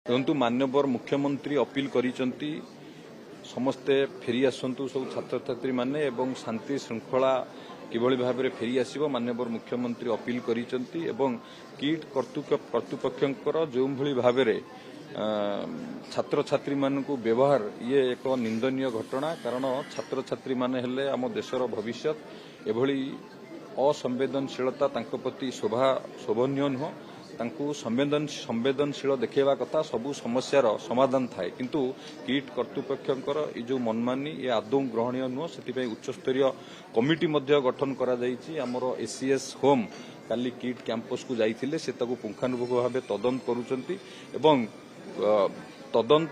परंतु माननीय मुख्यमंत्री अपील करिसंती समस्ते फेरी आसतु सब छात्र छात्री माने एवं शांति श्रृंखला किभली भाव में फेरी आसो माननीय मुख्यमंत्री अपील करिसंती एवं किट कर्तृपक्षर जो भाव में छात्र छात्री मान व्यवहार ये एक निंदनीय घटना कारण छात्र छात्री माने हेले आम देशर भविष्य एभली असंवेदनशीलता तांको प्रति शोभनीय नुह तांको संवेदनशील देखा कथा सबू समस्यार समाधान थाए किंतु किट कर्तृपक्षर ये जो मनमानी ये आदौ ग्रहणीय नुह से उच्चस्तरीय कमिटी गठन कर एसीएस होम काली किट कैंपस को जाइथिले से पुंखानुपुंख भाव तदंत करुचंती एवं तदंत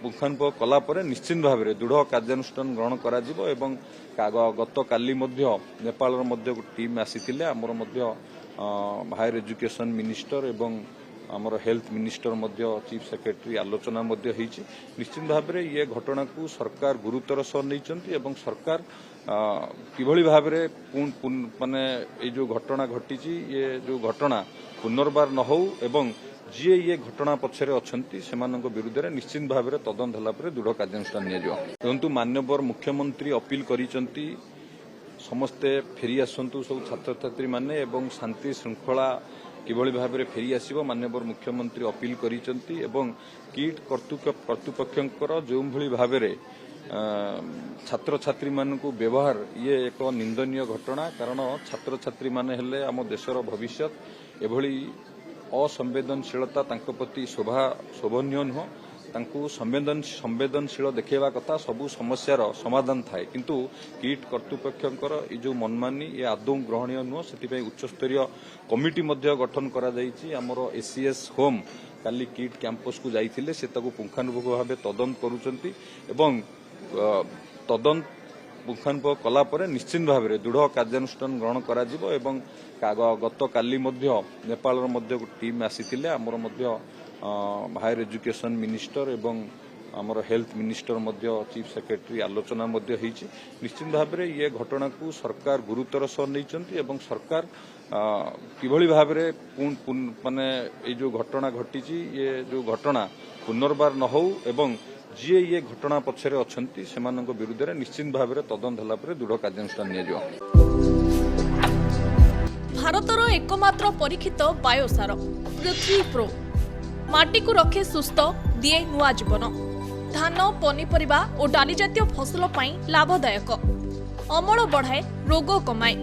पुंखानुपुंख कला परे निश्चित भाव में दृढ़ कार्यानुष्ठान ग्रहण करा जिवो एवं गत काली नेपाल टीम आसीथिले आमर हायर एजुकेशन मिनिस्टर एवं आमर हेल्थ मिनिस्टर चीफ सेक्रेटरी आलोचना निश्चित भाव में ये घटना को सरकार गुरुतर सह नहीं सरकार किभली भाव में माने ये जो घटना घटी ये जो घटना पुनर्बार न हो एवं जी ये घटना पछरे अछंती सेमानक विरुद्ध में निश्चित भाव में तदंत होला परे दृढ़ कार्यानुष्ठान निया परंतु माननीय मुख्यमंत्री अपील करिसंती समस्ते फेरी आसतु सब छात्र छात्री माने एवं शांति श्रृंखला किभली भाव में फेरी आसो माननीय मुख्यमंत्री अपील करिसंती एवं किट कर्तृपक्षर जो भाव में छात्र छात्री मान व्यवहार ये एक निंदनीय घटना कारण छात्र छात्री माने हेले आम देशर भविष्य एभली असंवेदनशीलता तांको प्रति शोभनीय नुह तांको संवेदनशील देखा कथा सबू समस्यार समाधान थाए किंतु किट कर्तृपक्षर ये जो मनमानी ये आदौ ग्रहणीय नुह से उच्चस्तरीय कमिटी गठन कर एसीएस होम काली किट कैंपस को जाइथिले से पुंखानुपुंख भाव तदंत करुचंती एवं तदंत पुंखानुपुंख कला परे निश्चित भाव में दृढ़ कार्यानुष्ठान ग्रहण करा जिवो एवं गत काली नेपाल टीम आसीथिले आमर हायर एजुकेशन मिनिस्टर एवं आमर हेल्थ मिनिस्टर चीफ सेक्रेटरी आलोचना निश्चित भाव में ये घटना को सरकार गुरुतर सह नहीं सरकार किभली भाव में माने ये जो घटना घटी ये जो घटना पुनर्बार न हो एवं जी ये घटना पछरे अछंती सेमानक विरुद्ध में निश्चित भाव में तदंत होला परे दृढ़ कार्यानुष्ठान निया भारतर एकमात्र परीक्षित बायोसार पृथ्वी प्रो माटी को रखे सुस्थ दिए नुआ जीवन धान पनीपरिबा और डाली जातीय फसल पाई लाभदायक अमल बढ़ाए रोग कमाए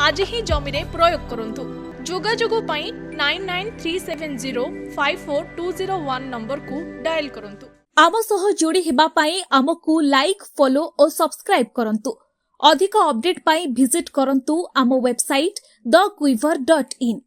आज ही जमी रे प्रयोग करंतु जोगाजोग पाई 9937054201 नंबर को डायल करंतु आम सह जोड़ी हेबा पाई आमकु लाइक फॉलो और सब्सक्राइब करंतु अधिक अपडेट पाई विजिट करंतु आम वेबसाइट thequiver.in